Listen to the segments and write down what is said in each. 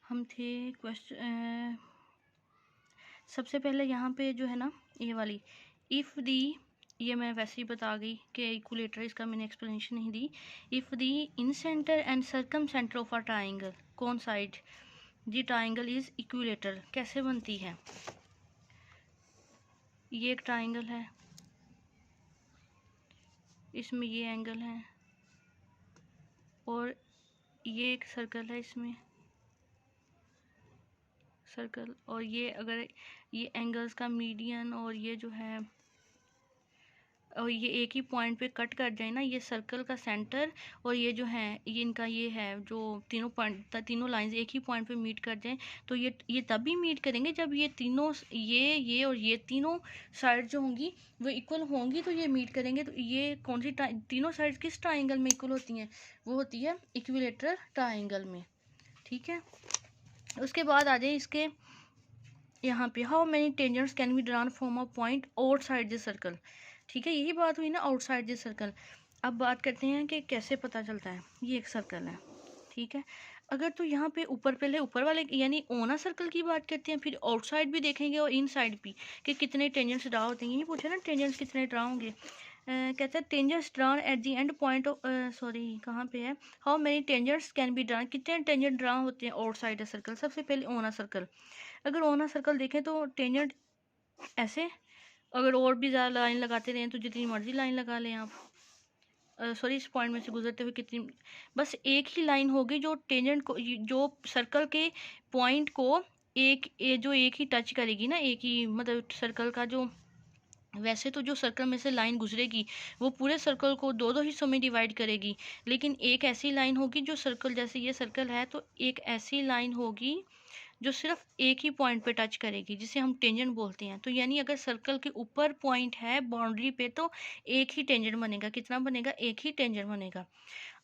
हम थे क्वेश्चन सबसे पहले यहाँ पे जो है ना ये वाली इफ़ दी, ये मैं वैसे ही बता गई कि इक्विलेटर, इसका मैंने एक्सप्लेनेशन नहीं दी। If the incentre and circumcentre of a triangle कौन side the triangle is equilateral, कैसे बनती है। ये एक ट्राइंगल है, इसमें ये एंगल है, और ये एक सर्कल है, इसमें सर्कल, और ये अगर ये एंगल्स का मीडियन और ये जो है और ये एक ही पॉइंट पे कट कर जाए ना, ये सर्कल का सेंटर और ये जो है ये इनका ये है जो तीनों पॉइंट, तीनों लाइंस एक ही पॉइंट पे मीट कर जाएं, तो ये तभी मीट करेंगे जब ये तीनों ये और ये तीनों साइड जो होंगी वो इक्वल होंगी, तो ये मीट करेंगे। तो ये कौन सी तीनों साइड किस ट्राइंगल में इक्वल होती हैं, वो होती है इक्विलेटरल ट्राइंगल में। ठीक है, उसके बाद आ जाए इसके यहाँ पे, how many tangents can be drawn from a point outside the circle. ठीक है, यही बात हुई ना आउटसाइड द सर्कल। अब बात करते हैं कि कैसे पता चलता है। ये एक सर्कल है, ठीक है, अगर तो यहाँ पे ऊपर पहले ऊपर वाले यानी ओना सर्कल की बात करते हैं, फिर आउटसाइड भी देखेंगे और इनसाइड भी कि कितने टेंजेंट्स ड्रा होते हैं। ये पूछा ना टेंजेंट्स कितने ड्रा होंगे, कहते हैं tangents drawn at the end point of, sorry कहाँ पे है, how many tangents can be drawn, कितने टेंजेंट ड्रा होते हैं आउटसाइड द सर्कल। सबसे पहले ओना सर्कल, अगर ओना सर्कल देखें तो टेंजेंट ऐसे, अगर और भी ज़्यादा लाइन लगाते रहें तो जितनी मर्जी लाइन लगा लें आप, सॉरी इस पॉइंट में से गुजरते हुए कितनी, बस एक ही लाइन होगी जो टेंजेंट को, जो सर्कल के पॉइंट को जो एक ही टच करेगी ना, एक ही मतलब सर्कल का जो, वैसे तो जो सर्कल में से लाइन गुजरेगी वो पूरे सर्कल को दो दो हिस्सों में डिवाइड करेगी, लेकिन एक ऐसी लाइन होगी जो सर्कल, जैसे ये सर्कल है तो एक ऐसी लाइन होगी जो सिर्फ एक ही पॉइंट पे टच करेगी, जिसे हम टेंजेंट बोलते हैं। तो यानी अगर सर्कल के ऊपर पॉइंट है बाउंड्री पे तो एक ही टेंजेंट बनेगा, कितना बनेगा, एक ही टेंजेंट बनेगा।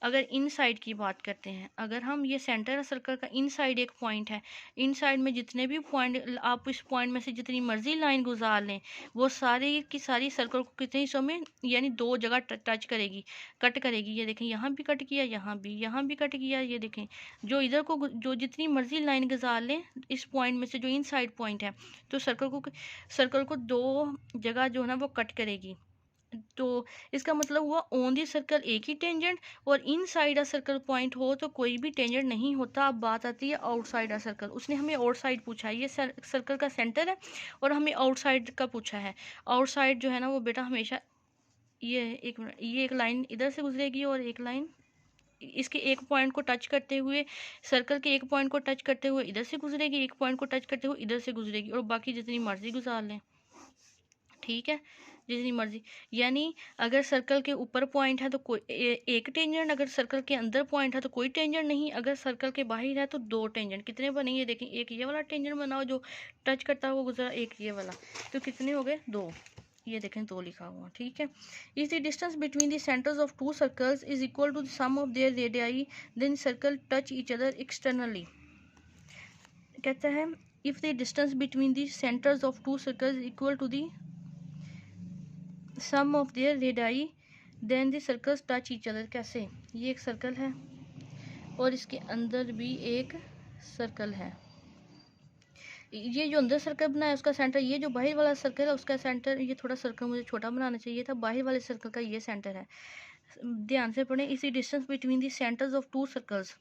अगर इन साइड की बात करते हैं, अगर हम ये सेंटर सर्कल का इन साइड एक पॉइंट है, इन साइड में जितने भी पॉइंट, आप इस पॉइंट में से जितनी मर्जी लाइन गुजार लें वो सारी की सारी सर्कल को कितने हिस्सों में यानी दो जगह टच करेगी, कट करेगी। ये देखें यहाँ भी कट किया, यहाँ भी कट किया, ये देखें जो इधर को जो जितनी मर्जी लाइन गुजार लें इस पॉइंट में से जो इन साइड पॉइंट है, तो सर्कल को दो जगह जो है ना वो कट करेगी। तो इसका मतलब हुआ ऑन दी सर्कल एक ही टेंजेंट, और इन साइड अ सर्कल पॉइंट हो तो कोई भी टेंजेंट नहीं होता। अब बात आती है आउटसाइड अ सर्कल, उसने हमें आउटसाइड पूछा है, ये सर्कल का सेंटर है और हमें आउटसाइड का पूछा है। आउटसाइड जो है ना वो बेटा हमेशा ये एक मिनट, ये एक लाइन इधर से गुजरेगी और एक लाइन इसके एक पॉइंट को टच करते हुए, सर्कल के एक पॉइंट को टच करते हुए इधर से गुजरेगी, एक पॉइंट को टच करते हुए इधर से गुजरेगी, और बाकी जितनी मर्जी गुजार लें। ठीक है, जितनी मर्जी, यानी अगर सर्कल के ऊपर पॉइंट है तो कोई एक टेंजेंट, अगर सर्कल के अंदर पॉइंट है तो कोई टेंजेंट नहीं, अगर सर्कल के बाहर है तो दो टेंजेंट। कितने बनेंगे देखें, एक ये वाला टेंजेंट बनाओ जो टच करता हुआ गुजरा, एक ये वाला, तो कितने हो गए, दो। ये देखें दो लिखा हुआ। ठीक है, if the distance between the centres of two circles is equal to the sum of their radii then circle touch each other externally. कहता है if the distance between the centres of two circles equal to the sum of their radii then the circles touch each other. कैसे, ये एक circle है और इसके अंदर भी एक सर्कल है, ये जो अंदर सर्कल बनाया उसका सेंटर, ये जो बाहर वाला सर्कल है उसका सेंटर, ये थोड़ा सर्कल मुझे छोटा बनाना चाहिए था, बाहर वाले सर्कल का ये सेंटर है। ध्यान से पढ़ें, इसी distance between the centres of two circles,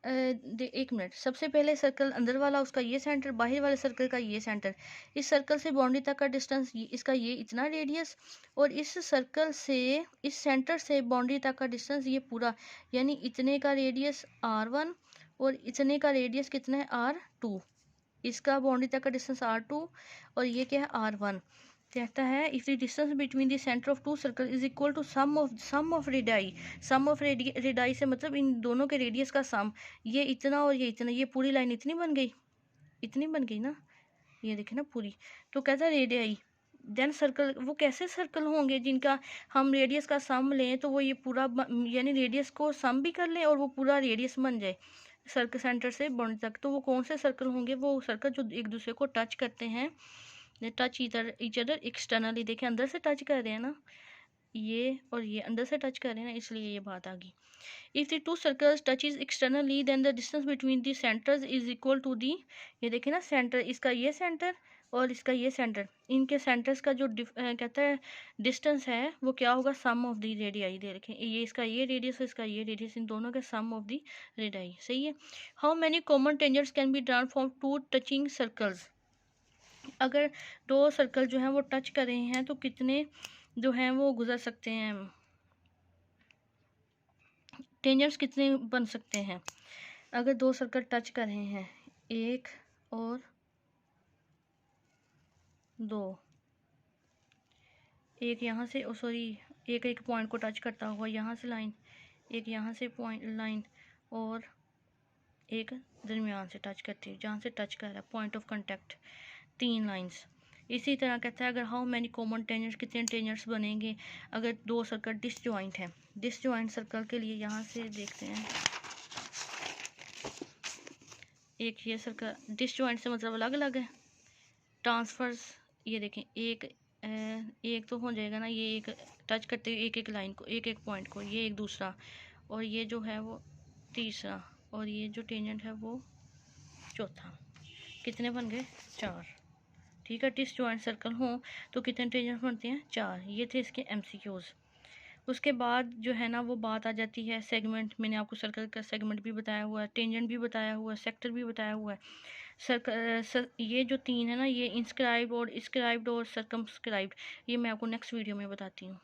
एक मिनट, सबसे पहले सर्कल अंदर वाला उसका ये सेंटर, बाहर वाले सर्कल का ये सेंटर, इस सर्कल से बाउंड्री तक का डिस्टेंस इसका ये इतना रेडियस, और इस सर्कल से इस सेंटर से बाउंड्री तक का डिस्टेंस ये पूरा, यानी इतने का रेडियस R1 और इतने का रेडियस कितना है R2, इसका बाउंड्री तक का डिस्टेंस R2 और ये क्या है R1। कहता है if the distance between the centre of two circle is equal to sum of radii, sum of radii से मतलब इन दोनों के रेडियस का सम, ये इतना और ये इतना, ये पूरी लाइन इतनी बन गई, इतनी बन गई ना, ये देखे ना पूरी। तो कहता है रेडियाई देन सर्कल, वो कैसे सर्कल होंगे जिनका हम रेडियस का सम लें तो वो ये पूरा यानी रेडियस को सम भी कर लें और वो पूरा रेडियस बन जाए सर्कल सेंटर से बाउंड्री तक। तो वो कौन से सर्कल होंगे, वो सर्कल जो एक दूसरे को टच करते हैं, टच ईच अदर एक्सटर्नली, देखें अंदर से टच कर रहे हैं ना, ये और ये अंदर से टच कर रहे हैं ना, इसलिए ये बात आ गई। If the two circles touches externally then the distance between the centres is equal to the, ये देखिए ना सेंटर, इसका ये सेंटर और इसका ये सेंटर, इनके सेंटर्स का जो कहता है डिस्टेंस है वो क्या होगा, सम ऑफ द रेडियाई दे रखे, ये इसका ये रेडियस है, इसका ये रेडियस, इन दोनों का सम ऑफ द रेडियाई। सही है। How many common tangents can be drawn from two touching circles, अगर दो सर्कल जो हैं वो टच कर रहे हैं तो कितने जो हैं वो गुजर सकते हैं, टेंजेंट्स कितने बन सकते हैं। अगर दो सर्कल टच कर रहे हैं, एक और दो, एक यहाँ से सॉरी एक एक पॉइंट को टच करता हुआ यहाँ से लाइन, एक यहाँ से पॉइंट लाइन, और एक दरमियान से टच करती है, जहाँ से टच कर रहा है पॉइंट ऑफ कांटेक्ट, 3 लाइंस। इसी तरह कहता है अगर हाउ मैनी कॉमन टेंजेंट्स, कितने टेंजेंट्स बनेंगे अगर दो सर्कल डिसजॉइंट हैं। डिसजॉइंट सर्कल के लिए यहाँ से देखते हैं, एक ये सर्कल डिसजॉइंट से मतलब अलग अलग है, ट्रांसफर्स, ये देखें एक तो हो जाएगा ना, ये एक टच करते हुए एक एक लाइन को, एक एक पॉइंट को, ये एक दूसरा, और ये जो है वो तीसरा, और ये जो टेंजेंट है वो चौथा। कितने बन गए, 4। ठीक है, डिसजॉइंट सर्कल हो तो कितने टेंजेंट बनते हैं, 4। ये थे इसके MCQs। उसके बाद जो है ना वो बात आ जाती है सेगमेंट, मैंने आपको सर्कल का सेगमेंट भी बताया हुआ है, टेंजेंट भी बताया हुआ है, सेक्टर भी बताया हुआ है। ये जो 3 है ना, ये इंस्क्राइब्ड और स्क्राइब्ड और सर्कमस्क्राइब्ड, ये मैं आपको नेक्स्ट वीडियो में बताती हूँ।